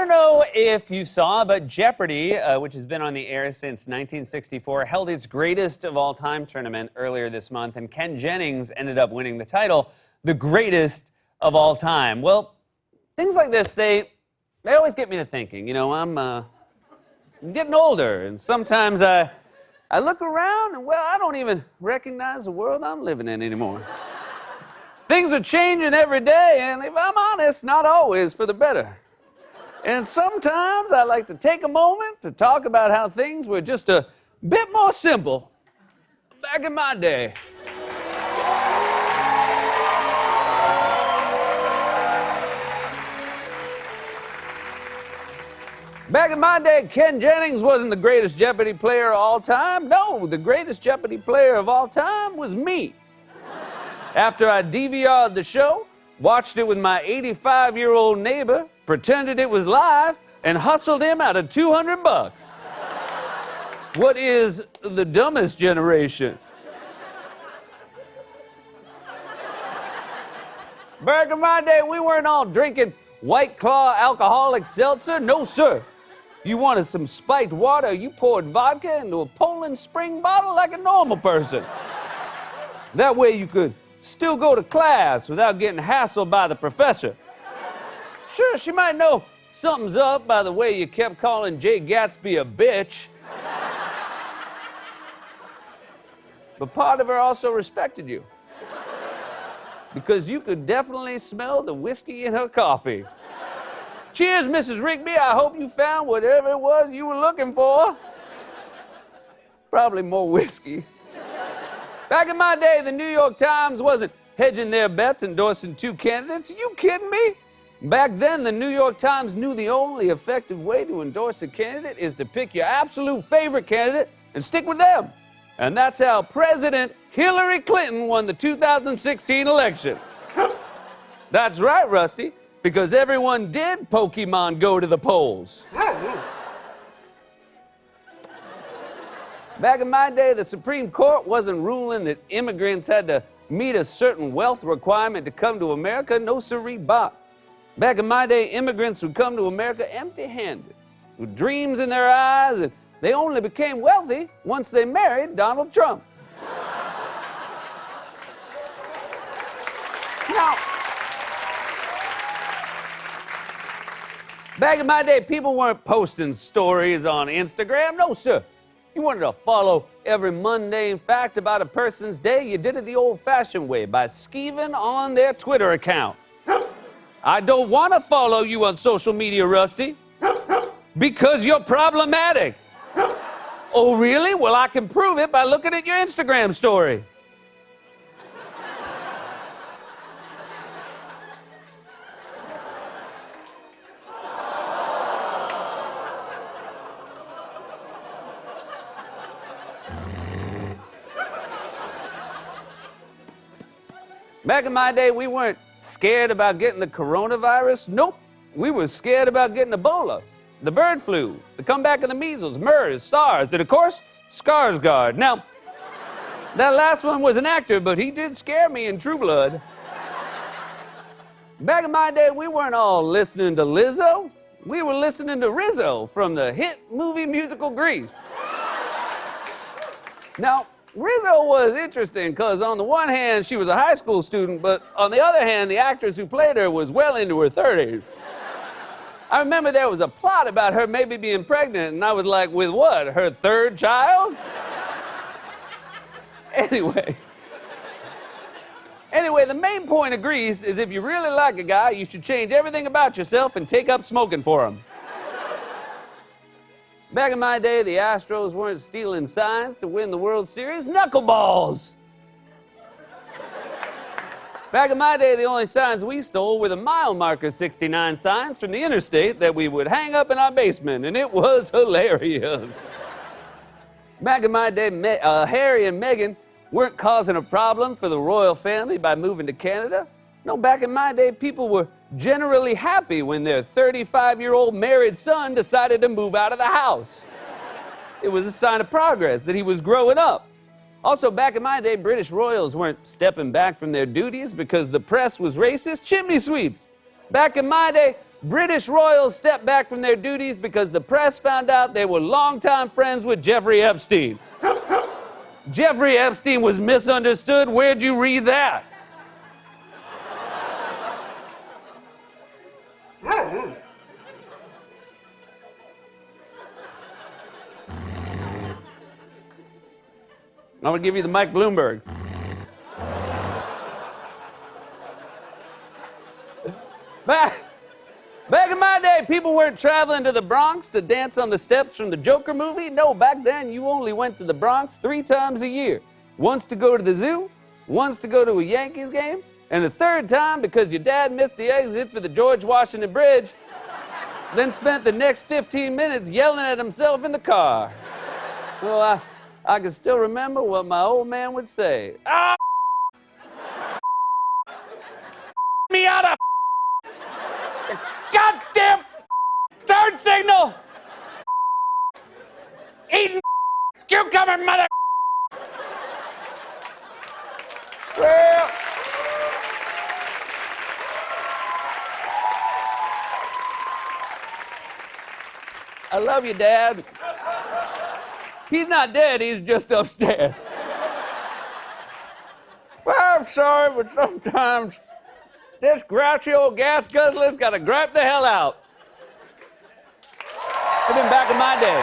don't know if you saw, but Jeopardy, which has been on the air since 1964, held its greatest of all time tournament earlier this month, and Ken Jennings ended up winning the title, the greatest of all time. Well, things like this, they always get me to thinking. You know, I'm getting older, and sometimes I look around and, well, I don't even recognize the world I'm living in anymore. Things are changing every day, and if I'm honest, not always for the better. And sometimes I like to take a moment to talk about how things were just a bit more simple back in my day. Back in my day, Ken Jennings wasn't the greatest Jeopardy player of all time. No, the greatest Jeopardy player of all time was me. After I DVR'd the show, watched it with my 85-year-old neighbor, pretended it was live, and hustled him out of $200. What is the dumbest generation? Back in my day, we weren't all drinking White Claw alcoholic seltzer. No, sir. You wanted some spiked water, you poured vodka into a Poland Spring bottle like a normal person. That way you could still go to class without getting hassled by the professor. Sure, she might know something's up by the way you kept calling Jay Gatsby a bitch. But part of her also respected you. Because you could definitely smell the whiskey in her coffee. Cheers, Mrs. Rigby. I hope you found whatever it was you were looking for. Probably more whiskey. Back in my day, the New York Times wasn't hedging their bets endorsing two candidates. Are you kidding me? Back then, the New York Times knew the only effective way to endorse a candidate is to pick your absolute favorite candidate and stick with them. And that's how President Hillary Clinton won the 2016 election. That's right, Rusty, because everyone did Pokemon go to the polls. Back in my day, the Supreme Court wasn't ruling that immigrants had to meet a certain wealth requirement to come to America. No siree, bop. Back in my day, immigrants would come to America empty-handed, with dreams in their eyes, and they only became wealthy once they married Donald Trump. Now, back in my day, people weren't posting stories on Instagram. No, sir. You wanted to follow every mundane fact about a person's day, you did it the old-fashioned way, by skeeving on their Twitter account. I don't want to follow you on social media, Rusty, because you're problematic. Oh, really? Well, I can prove it by looking at your Instagram story. Back in my day, we weren't scared about getting the coronavirus. Nope. We were scared about getting Ebola, the bird flu, the comeback of the measles, MERS, SARS, and of course, Skarsgård. Now, that last one was an actor, but he did scare me in True Blood. Back in my day, we weren't all listening to Lizzo. We were listening to Rizzo from the hit movie musical Grease. Now, Rizzo was interesting because on the one hand, she was a high school student, but on the other hand, the actress who played her was well into her 30s. I remember there was a plot about her maybe being pregnant, and I was like, with what, her third child? Anyway, the main point of Grease is if you really like a guy, you should change everything about yourself and take up smoking for him. Back in my day, the Astros weren't stealing signs to win the World Series. Knuckleballs! Back in my day, the only signs we stole were the mile marker 69 signs from the interstate that we would hang up in our basement, and it was hilarious. Back in my day, Harry and Meghan weren't causing a problem for the royal family by moving to Canada. No, back in my day, people were generally happy when their 35-year-old married son decided to move out of the house. It was a sign of progress, that he was growing up. Also, back in my day, British royals weren't stepping back from their duties because the press was racist. Chimney sweeps. Back in my day, British royals stepped back from their duties because the press found out they were longtime friends with Jeffrey Epstein. Jeffrey Epstein was misunderstood. Where'd you read that? I'm gonna give you the Mike Bloomberg. Back in my day, people weren't traveling to the Bronx to dance on the steps from the Joker movie. No, back then, you only went to the Bronx 3 times a year. Once to go to the zoo, once to go to a Yankees game, and a third time because your dad missed the exit for the George Washington Bridge, then spent the next 15 minutes yelling at himself in the car. Well, I can still remember what my old man would say. Ah! Me out of goddamn third signal! Eating cucumber, mother! Well, I love you, Dad. He's not dead, he's just upstairs. Well, I'm sorry, but sometimes this grouchy old gas guzzler's gotta gripe the hell out. I've been back in my day.